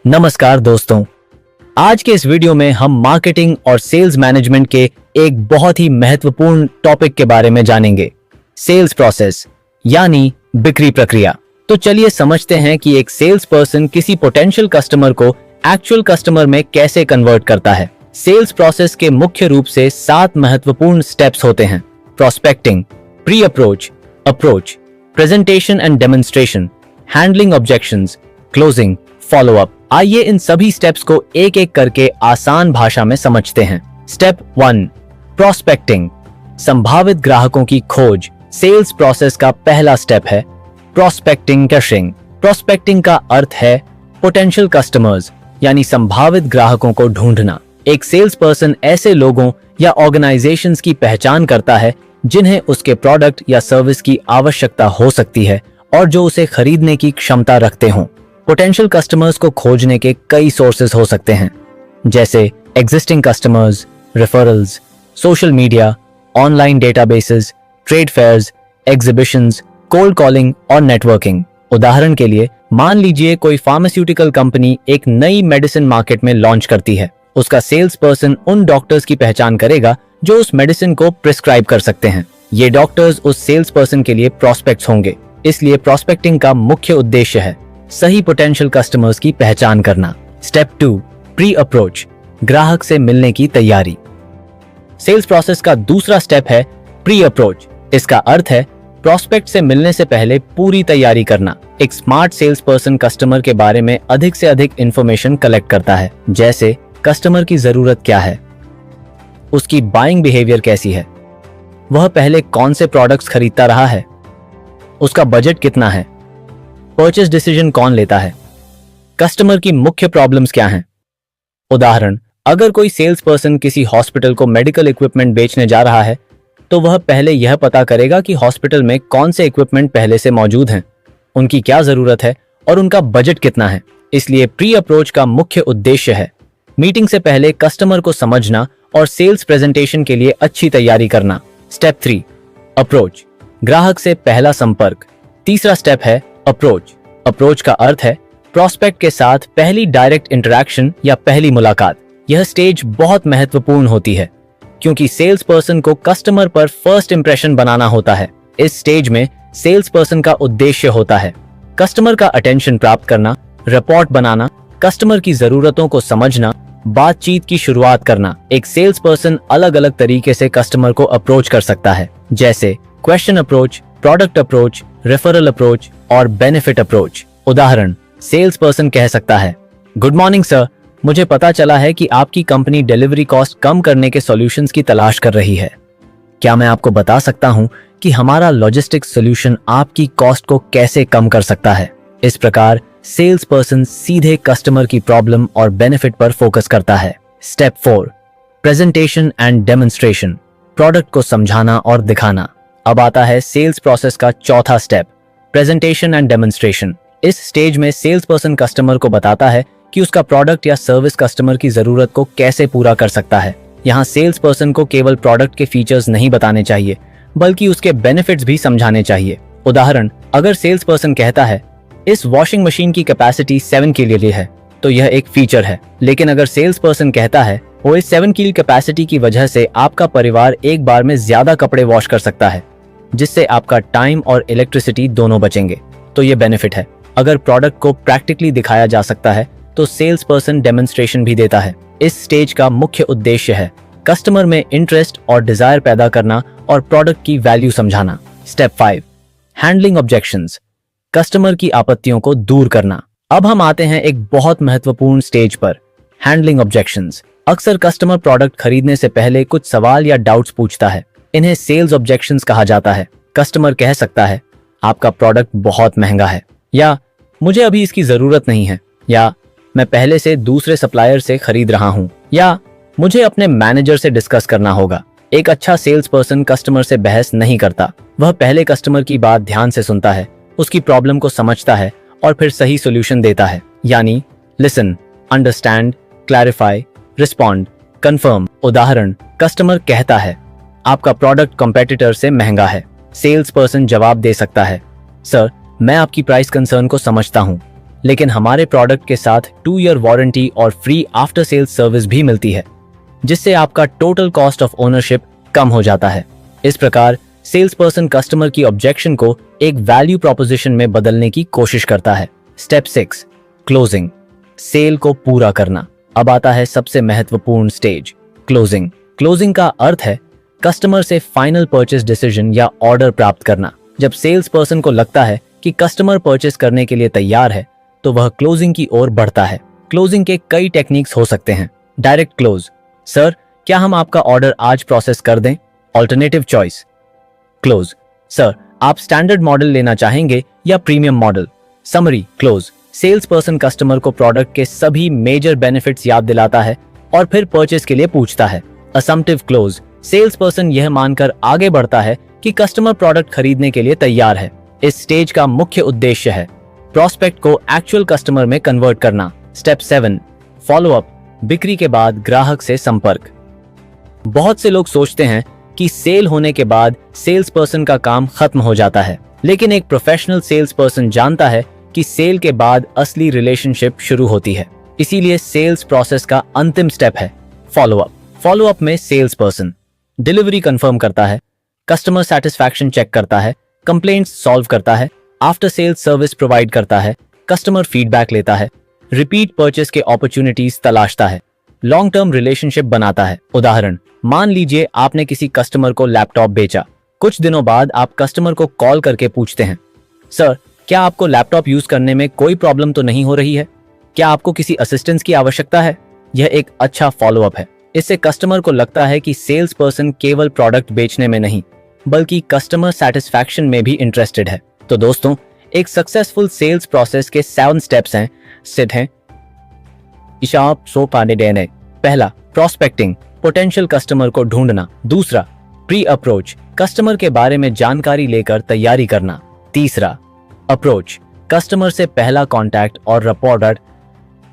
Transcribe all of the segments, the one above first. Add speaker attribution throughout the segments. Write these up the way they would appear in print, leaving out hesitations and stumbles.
Speaker 1: नमस्कार दोस्तों, आज के इस वीडियो में हम मार्केटिंग और सेल्स मैनेजमेंट के एक बहुत ही महत्वपूर्ण टॉपिक के बारे में जानेंगे, सेल्स प्रोसेस यानी बिक्री प्रक्रिया। तो चलिए समझते हैं कि एक सेल्स पर्सन किसी पोटेंशियल कस्टमर को एक्चुअल कस्टमर में कैसे कन्वर्ट करता है। सेल्स प्रोसेस के मुख्य रूप से 7 महत्वपूर्ण स्टेप्स होते हैं: prospecting, pre approach, approach, presentation and demonstration, handling objections, closing, follow up. आइए इन सभी स्टेप्स को एक एक करके आसान भाषा में समझते हैं। स्टेप 1, प्रोस्पेक्टिंग, संभावित ग्राहकों की खोज। सेल्स प्रोसेस का पहला स्टेप है प्रोस्पेक्टिंग कैशिंग। प्रोस्पेक्टिंग का अर्थ है पोटेंशियल कस्टमर्स यानी संभावित ग्राहकों को ढूंढना। एक सेल्स पर्सन ऐसे लोगों या ऑर्गेनाइजेशंस की पहचान करता है जिन्हें उसके प्रोडक्ट या सर्विस की आवश्यकता हो सकती है और जो उसे खरीदने की क्षमता रखते हों। पोटेंशियल कस्टमर्स को खोजने के कई सोर्सेज हो सकते हैं, जैसे existing customers, referrals, social media, online databases, trade fairs, exhibitions, cold calling और नेटवर्किंग। उदाहरण के लिए, मान लीजिए कोई फार्मास्यूटिकल कंपनी एक नई मेडिसिन मार्केट में लॉन्च करती है। उसका सेल्स पर्सन उन डॉक्टर्स की पहचान करेगा जो उस मेडिसिन को प्रिस्क्राइब कर सकते हैं। ये डॉक्टर्स उस सेल्स पर्सन के लिए प्रोस्पेक्ट्स होंगे। इसलिए प्रोस्पेक्टिंग का मुख्य उद्देश्य है सही पोटेंशियल कस्टमर्स की पहचान करना। स्टेप 2, प्री अप्रोच, ग्राहक से मिलने की तैयारी। सेल्स प्रोसेस का दूसरा स्टेप है प्री अप्रोच। इसका अर्थ है प्रोस्पेक्ट से मिलने से पहले पूरी तैयारी करना। एक स्मार्ट सेल्स पर्सन कस्टमर के बारे में अधिक से अधिक इंफॉर्मेशन कलेक्ट करता है, जैसे कस्टमर की जरूरत क्या है, उसकी बाइंग बिहेवियर कैसी है, वह पहले कौन से प्रोडक्ट्स खरीदता रहा है, उसका बजट कितना है, परचेज डिसीजन कौन लेता है, कस्टमर की मुख्य प्रॉब्लम्स क्या हैं। उदाहरण, अगर कोई सेल्स पर्सन किसी हॉस्पिटल को मेडिकल इक्विपमेंट बेचने जा रहा है तो वह पहले यह पता करेगा कि हॉस्पिटल में कौन से इक्विपमेंट पहले से मौजूद हैं, उनकी क्या जरूरत है और उनका बजट कितना है। इसलिए प्री अप्रोच का मुख्य उद्देश्य है मीटिंग से पहले कस्टमर को समझना और सेल्स प्रेजेंटेशन के लिए अच्छी तैयारी करना। स्टेप 3, अप्रोच, ग्राहक से पहला संपर्क। तीसरा स्टेप है अप्रोच। अप्रोच का अर्थ है प्रोस्पेक्ट के साथ पहली डायरेक्ट इंटरैक्शन या पहली मुलाकात। यह स्टेज बहुत महत्वपूर्ण होती है क्योंकि सेल्स पर्सन को कस्टमर पर फर्स्ट इंप्रेशन बनाना होता है। इस स्टेज में सेल्स पर्सन का उद्देश्य होता है कस्टमर का अटेंशन प्राप्त करना, रिपोर्ट बनाना, कस्टमर की जरूरतों को समझना, बातचीत की शुरुआत करना। एक सेल्स पर्सन अलग अलग तरीके से कस्टमर को अप्रोच कर सकता है, जैसे question approach, product approach, referral approach और बेनिफिट अप्रोच। उदाहरण, सेल्स पर्सन कह सकता है, गुड मॉर्निंग सर, मुझे पता चला है कि आपकी कंपनी डिलीवरी कॉस्ट कम करने के सॉल्यूशंस की तलाश कर रही है। क्या मैं आपको बता सकता हूं कि हमारा लॉजिस्टिक्स सॉल्यूशन आपकी कॉस्ट को कैसे कम कर सकता है। इस प्रकार सेल्स पर्सन सीधे कस्टमर की प्रॉब्लम और बेनिफिट पर फोकस करता है। Step 4, presentation and demonstration, product को समझाना और दिखाना। अब आता है सेल्स प्रोसेस का चौथा स्टेप, प्रेजेंटेशन एंड डेमोन्स्ट्रेशन। इस स्टेज में सेल्स पर्सन कस्टमर को बताता है कि उसका प्रोडक्ट या सर्विस कस्टमर की जरूरत को कैसे पूरा कर सकता है। यहाँ सेल्स पर्सन को केवल प्रोडक्ट के फीचर्स नहीं बताने चाहिए बल्कि उसके बेनिफिट्स भी समझाने चाहिए। उदाहरण, अगर सेल्स पर्सन कहता है इस वॉशिंग मशीन की कैपेसिटी 7 के लिए है तो यह एक फीचर है, लेकिन अगर सेल्स पर्सन कहता है वो इस 7 की कैपेसिटी की वजह से आपका परिवार एक बार में ज्यादा कपड़े वॉश कर सकता है जिससे आपका टाइम और इलेक्ट्रिसिटी दोनों बचेंगे, तो ये बेनिफिट है। अगर प्रोडक्ट को प्रैक्टिकली दिखाया जा सकता है तो सेल्स पर्सन डेमोन्स्ट्रेशन भी देता है। इस स्टेज का मुख्य उद्देश्य है कस्टमर में इंटरेस्ट और डिजायर पैदा करना और प्रोडक्ट की वैल्यू समझाना। स्टेप 5, हैंडलिंग ऑब्जेक्शंस, कस्टमर की आपत्तियों को दूर करना। अब हम आते हैं एक बहुत महत्वपूर्ण स्टेज पर, हैंडलिंग ऑब्जेक्शंस। अक्सर कस्टमर प्रोडक्ट खरीदने से पहले कुछ सवाल या डाउट्स पूछता है। इन्हें सेल्स ऑब्जेक्शंस कहा जाता है। कस्टमर कह सकता है, आपका प्रोडक्ट बहुत महंगा है, या मुझे अभी इसकी जरूरत नहीं है, या मैं पहले से दूसरे सप्लायर से खरीद रहा हूं, या मुझे अपने मैनेजर से डिस्कस करना होगा। एक अच्छा सेल्स पर्सन कस्टमर से बहस नहीं करता। वह पहले कस्टमर की बात ध्यान से सुनता है, उसकी प्रॉब्लम को समझता है और फिर सही सॉल्यूशन देता है। यानी listen, understand, clarify, respond, confirm. उदाहरण, कस्टमर कहता है आपका प्रोडक्ट कंपेटिटर से महंगा है। सेल्स पर्सन जवाब दे सकता है, सर मैं आपकी प्राइस कंसर्न को समझता हूं, लेकिन हमारे प्रोडक्ट के साथ 2 ईयर वारंटी और फ्री आफ्टर सेल्स सर्विस भी मिलती है, जिससे आपका टोटल कॉस्ट ऑफ ओनरशिप कम हो जाता है। इस प्रकार सेल्स पर्सन कस्टमर की ऑब्जेक्शन को एक वैल्यू प्रोपोजिशन में बदलने की कोशिश करता है। स्टेप 6, क्लोजिंग, सेल को पूरा करना। अब आता है सबसे महत्वपूर्ण स्टेज, क्लोजिंग। क्लोजिंग का अर्थ है कस्टमर से फाइनल परचेस डिसीजन या ऑर्डर प्राप्त करना। जब सेल्स पर्सन को लगता है कि कस्टमर परचेस करने के लिए तैयार है, तो वह क्लोजिंग की ओर बढ़ता है। क्लोजिंग के कई टेक्निक्स हो सकते हैं। डायरेक्ट क्लोज, सर क्या हम आपका ऑर्डर आज प्रोसेस कर दें? Alternative choice. क्लोज, सर आप स्टैंडर्ड मॉडल लेना चाहेंगे या premium model? Summary close, sales person customer को प्रोडक्ट के सभी मेजर बेनिफिट्स याद दिलाता है और फिर परचेस के लिए पूछता है। असम्पटिव क्लोज, सेल्स पर्सन यह मानकर आगे बढ़ता है कि कस्टमर प्रोडक्ट खरीदने के लिए तैयार है। इस स्टेज का मुख्य उद्देश्य है प्रोस्पेक्ट को एक्चुअल कस्टमर में कन्वर्ट करना। स्टेप 7, फॉलो अप, बिक्री के बाद ग्राहक से संपर्क। बहुत से लोग सोचते हैं कि सेल होने के बाद सेल्स पर्सन का काम खत्म हो जाता है, लेकिन एक प्रोफेशनल सेल्स पर्सन जानता है कि सेल के बाद असली रिलेशनशिप शुरू होती है। इसीलिए सेल्स प्रोसेस का अंतिम स्टेप है फॉलो अप। फॉलो अप में सेल्स पर्सन डिलीवरी कंफर्म करता है, कस्टमर सेटिस्फैक्शन चेक करता है, कंप्लेंट्स सॉल्व करता है, आफ्टर सेल्स सर्विस प्रोवाइड करता है, कस्टमर फीडबैक लेता है, रिपीट परचेस के अपॉर्चुनिटीज तलाशता है, लॉन्ग टर्म रिलेशनशिप बनाता है। उदाहरण, मान लीजिए आपने किसी कस्टमर को लैपटॉप बेचा। कुछ दिनों बाद आप कस्टमर को कॉल करके पूछते हैं, सर क्या आपको लैपटॉप यूज करने में कोई प्रॉब्लम तो नहीं हो रही है? क्या आपको किसी असिस्टेंस की आवश्यकता है? यह एक अच्छा फॉलो अप है। इससे कस्टमर को लगता है कि सेल्स पर्सन केवल प्रोडक्ट बेचने में नहीं, बल्कि कस्टमर सेटिस्फैक्शन में भी इंटरेस्टेड है। तो दोस्तों, एक सक्सेसफुल सेल्स प्रोसेस के 7 स्टेप्स हैं, सिद्ध हैं। इशाप सो पाने देने। पहला, प्रोस्पेक्टिंग, पोटेंशियल कस्टमर को ढूंढना। दूसरा, प्री अप्रोच, कस्टमर के बारे में जानकारी लेकर तैयारी करना। तीसरा, अप्रोच, कस्टमर से पहला कॉन्टैक्ट और रपोर्ट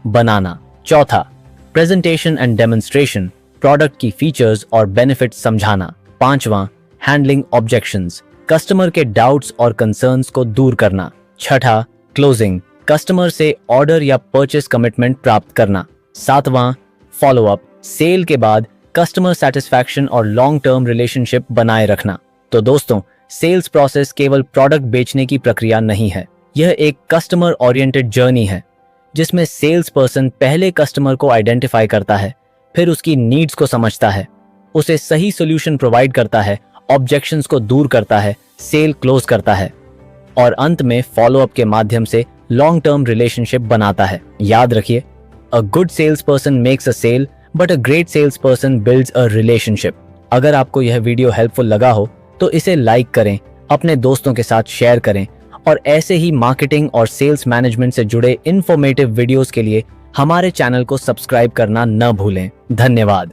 Speaker 1: बनाना। चौथा, प्रेजेंटेशन एंड डेमोन्स्ट्रेशन, प्रोडक्ट की फीचर्स और बेनिफिट्स समझाना। पांचवा, हैंडलिंग ऑब्जेक्शंस, कस्टमर के डाउट्स और कंसर्न्स को दूर करना। छठा, क्लोजिंग, कस्टमर से ऑर्डर या परचेस कमिटमेंट प्राप्त करना। सातवां, फॉलो अप, सेल के बाद कस्टमर सेटिस्फैक्शन और लॉन्ग टर्म रिलेशनशिप बनाए रखना। तो दोस्तों, सेल्स प्रोसेस केवल प्रोडक्ट बेचने की प्रक्रिया नहीं है, यह एक कस्टमर ओरिएंटेड जर्नी है, जिसमें सेल्स पर्सन पहले कस्टमर को आइडेंटिफाई करता है, फिर उसकी नीड्स को समझता है, उसे सही सॉल्यूशन प्रोवाइड करता है, ऑब्जेक्शंस को दूर करता है, सेल क्लोज करता है और अंत में फॉलो अप के माध्यम से लॉन्ग टर्म रिलेशनशिप बनाता है। याद रखिए, a good sales person makes a sale but a great sales person builds a relationship. अगर आपको यह वीडियो हेल्पफुल लगा हो तो इसे लाइक करें, अपने दोस्तों के साथ शेयर करें और ऐसे ही मार्केटिंग और सेल्स मैनेजमेंट से जुड़े इंफॉर्मेटिव वीडियोस के लिए हमारे चैनल को सब्सक्राइब करना न भूलें। धन्यवाद।